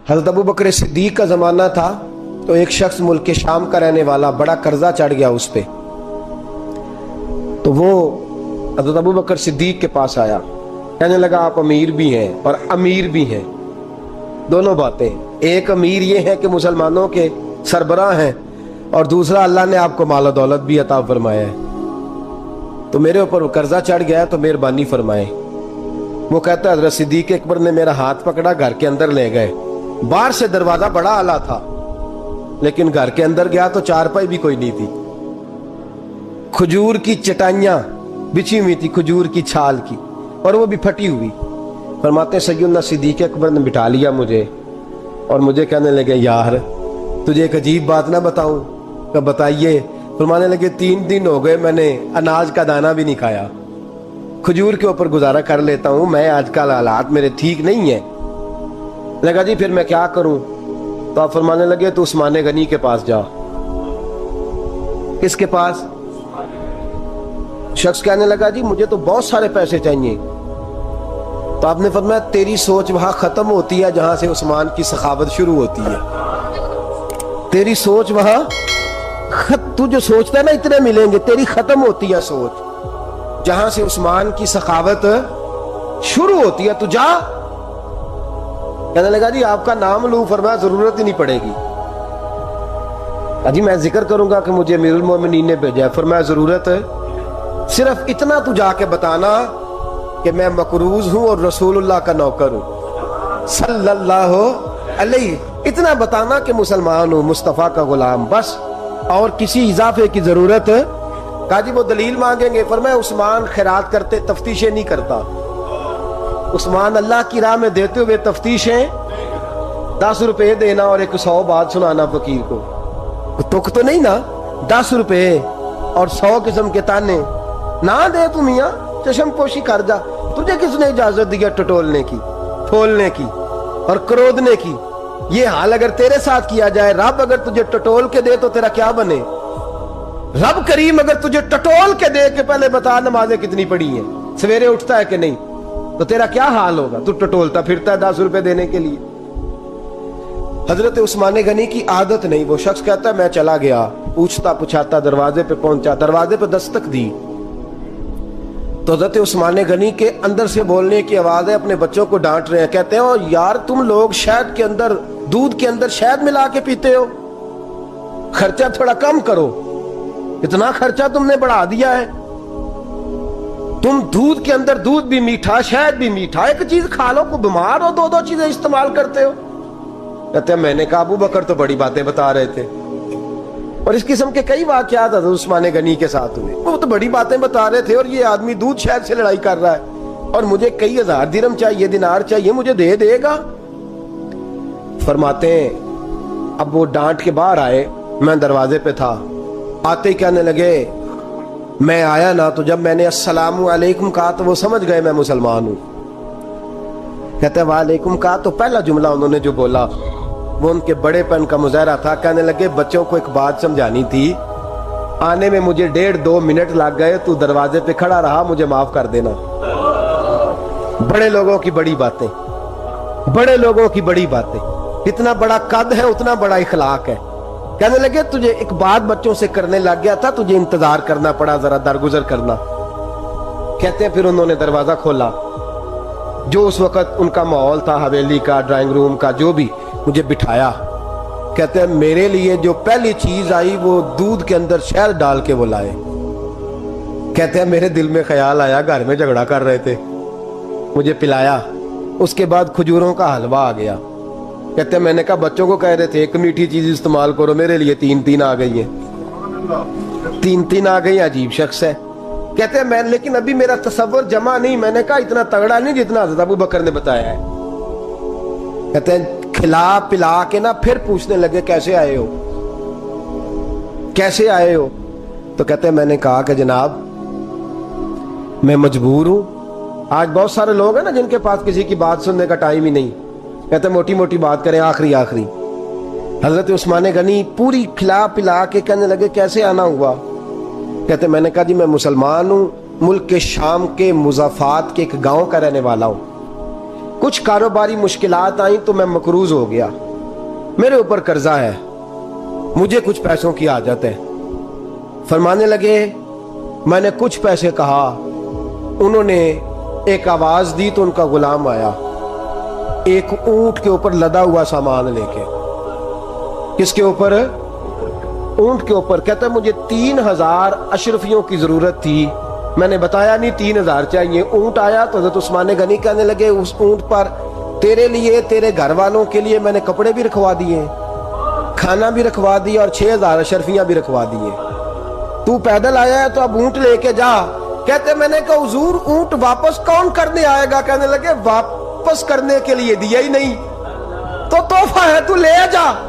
حضرت ابو بکر صدیق کا زمانہ تھا تو ایک شخص ملک کے شام کا رہنے والا، بڑا قرضہ چڑھ گیا اس پہ، تو وہ حضرت ابو بکر صدیق کے پاس آیا، کہنے لگا آپ امیر بھی ہیں اور امیر بھی ہیں، دونوں باتیں، ایک امیر یہ ہے کہ مسلمانوں کے سربراہ ہیں، اور دوسرا اللہ نے آپ کو مال و دولت بھی عطا فرمایا ہے، تو میرے اوپر قرضہ چڑھ گیا تو مہربانی فرمائیں۔ وہ کہتا ہے حضرت صدیق اکبر نے میرا ہاتھ پکڑا، گھر کے اندر لے گئے، باہر سے دروازہ بڑا اعلیٰ تھا لیکن گھر کے اندر گیا تو چارپائی بھی کوئی نہیں تھی، کھجور کی چٹائیاں بچھی ہوئی تھی، کھجور کی چھال کی، اور وہ بھی پھٹی ہوئی۔ فرماتے ہیں سیدنا صدیق اکبر نے بٹھا لیا مجھے اور مجھے کہنے لگے یار تجھے ایک عجیب بات نہ بتاؤں؟ کہ بتائیے۔ فرمانے لگے 3 دن ہو گئے میں نے اناج کا دانہ بھی نہیں کھایا، کھجور کے اوپر گزارا کر لیتا ہوں، میں آج کل حالات میرے ٹھیک نہیں ہیں۔ لگا جی پھر میں کیا کروں؟ تو آپ فرمانے لگے تو عثمان غنی کے پاس جا۔ کس کے پاس؟ شخص کہنے لگا جی مجھے تو بہت سارے پیسے چاہیے۔ تو آپ نے فرمایا تیری سوچ وہاں ختم ہوتی ہے جہاں سے عثمان کی سخاوت شروع ہوتی ہے، تیری سوچ وہاں تو جو سوچتا ہے نا اتنے ملیں گے، تیری ختم ہوتی ہے سوچ جہاں سے عثمان کی سخاوت شروع ہوتی ہے، تو جا۔ کہنے لگا جی آپ کا نام لوں؟ فرمایا ضرورت ہی نہیں پڑے گی، جی میں ذکر کروں گا کہ مجھے امیر المومنین نے بھیجا ہے۔ فرمایا ضرورت ہے، صرف اتنا تو جا کے بتانا کہ میں مقروض ہوں اور رسول اللہ کا نوکر ہوں صلی اللہ علیہ، اتنا بتانا کہ مسلمان ہوں، مصطفیٰ کا غلام، بس، اور کسی اضافے کی ضرورت۔ کہا جی وہ دلیل مانگیں گے؟ فرمایا عثمان خیرات کرتے تفتیشیں نہیں کرتا، عثمان اللہ کی راہ میں دیتے ہوئے تفتیشیں 10 روپے دینا اور 100 بات سنانا فقیر کو، تک تو نہیں نا، 10 روپے اور 100 قسم کے تانے نہ دے تو میاں چشم پوشی کر جا، تجھے کس نے اجازت دیا ٹٹولنے کی، پھولنے کی اور کرودنے کی؟ یہ حال اگر تیرے ساتھ کیا جائے، رب اگر تجھے ٹٹول کے دے تو تیرا کیا بنے؟ رب کریم اگر تجھے ٹٹول کے دے کہ پہلے بتا نمازیں کتنی پڑھی ہیں، سویرے اٹھتا ہے کہ نہیں، تو تیرا کیا حال ہوگا؟ تو ٹٹولتا پھرتا ہے 10 روپے دینے کے لیے۔ حضرت عثمان غنی کی عادت نہیں، وہ شخص کہتا ہے میں چلا گیا، پوچھتا پچھاتا دروازے پہ پہنچا، دروازے پہ دستک دی تو حضرت عثمان غنی کے اندر سے بولنے کی آواز ہے، اپنے بچوں کو ڈانٹ رہے ہیں، کہتے ہیں او یار تم لوگ شہد کے اندر، دودھ کے اندر شہد ملا کے پیتے ہو، خرچہ تھوڑا کم کرو، اتنا خرچہ تم نے بڑھا دیا ہے، تم دودھ کے اندر دودھ بھی میٹھا شہد بھی میٹھا، ایک چیز کھا لو، کو بیمار ہو 2 چیزیں استعمال کرتے ہو۔ کہتے ہیں میں نے کہا ابو بکر تو بڑی باتیں بتا رہے تھے، اور اس قسم کے کئی واقعات حضرت عثمان غنی کے ساتھ ہوئے، وہ تو بڑی باتیں بتا رہے تھے، اور یہ آدمی دودھ شہد سے لڑائی کر رہا ہے اور مجھے کئی ہزار درہم چاہیے، دینار چاہیے، مجھے دے گا؟ فرماتے ہیں اب وہ ڈانٹ کے باہر آئے، میں دروازے پہ تھا، آتے ہی کہنے لگے میں آیا نا تو جب میں نے السلام علیکم کہا تو وہ سمجھ گئے میں مسلمان ہوں۔ کہتے ہیں وعلیکم کہا تو پہلا جملہ انہوں نے جو بولا وہ ان کے بڑے پن کا مظاہرہ تھا۔ کہنے لگے بچوں کو ایک بات سمجھانی تھی، آنے میں مجھے 1.5-2 منٹ لگ گئے، تو دروازے پہ کھڑا رہا، مجھے معاف کر دینا۔ بڑے لوگوں کی بڑی باتیں، بڑے لوگوں کی بڑی باتیں، اتنا بڑا قد ہے اتنا بڑا اخلاق ہے۔ کہنے لگے تجھے ایک بات بچوں سے کرنے لگ گیا تھا، تجھے انتظار کرنا پڑا، ذرا درگزر کرنا۔ کہتے ہیں پھر انہوں نے دروازہ کھولا، جو اس وقت ان کا ماحول تھا، حویلی کا، ڈرائنگ روم کا، جو بھی، مجھے بٹھایا۔ کہتے ہیں میرے لیے جو پہلی چیز آئی وہ دودھ کے اندر شہد ڈال کے وہ لائے۔ کہتے ہیں میرے دل میں خیال آیا گھر میں جھگڑا کر رہے تھے، مجھے پلایا، اس کے بعد کھجوروں کا حلوہ آ گیا۔ کہتے ہیں میں نے کہا بچوں کو کہہ رہے تھے ایک میٹھی چیز استعمال کرو، میرے لیے 3 آ گئی ہیں، 3 آ گئی، عجیب شخص ہے۔ کہتے ہیں میں لیکن ابھی میرا تصور جمع نہیں، میں نے کہا اتنا تگڑا نہیں جتنا حضرت ابو بکر نے بتایا ہے۔ کہتے ہیں کھلا پلا کے نا پھر پوچھنے لگے کیسے آئے ہو، کیسے آئے ہو؟ تو کہتے ہیں میں نے کہا کہ جناب میں مجبور ہوں، آج بہت سارے لوگ ہیں نا جن کے پاس کسی کی بات سننے کا ٹائم ہی نہیں، کہتے ہیں موٹی موٹی بات کریں، آخری۔ حضرت عثمان غنی پوری کھلا پلا کے کہنے لگے کیسے آنا ہوا؟ کہتے ہیں میں نے کہا جی میں مسلمان ہوں، ملک کے شام کے مضافات کے ایک گاؤں کا رہنے والا ہوں، کچھ کاروباری مشکلات آئیں تو میں مقروض ہو گیا، میرے اوپر قرضہ ہے، مجھے کچھ پیسوں کی حاجت ہے۔ فرمانے لگے میں نے کچھ پیسے کہا، انہوں نے ایک آواز دی تو ان کا غلام آیا ایک اونٹ کے اوپر لدا ہوا سامان لے کے۔ کس کے اوپر؟ اونٹ کے اوپر۔ کہتا ہے مجھے 3000 اشرفیوں کی ضرورت تھی، میں نے بتایا نہیں 3000 چاہیے۔ اونٹ آیا تو حضرت عثمان غنی کہنے لگے اس اونٹ پر تیرے لیے، تیرے گھر والوں کے لیے میں نے کپڑے بھی رکھوا دیے، کھانا بھی رکھوا دیا اور 6000 اشرفیاں بھی رکھوا دیے، تو پیدل آیا ہے تو اب اونٹ لے کے جا۔ کہتے میں نے کہا حضور اونٹ واپس کون کرنے آئے گا؟ کہنے لگے واپس کرنے کے لیے دیا ہی نہیں تو تحفہ ہے، تو لے جا۔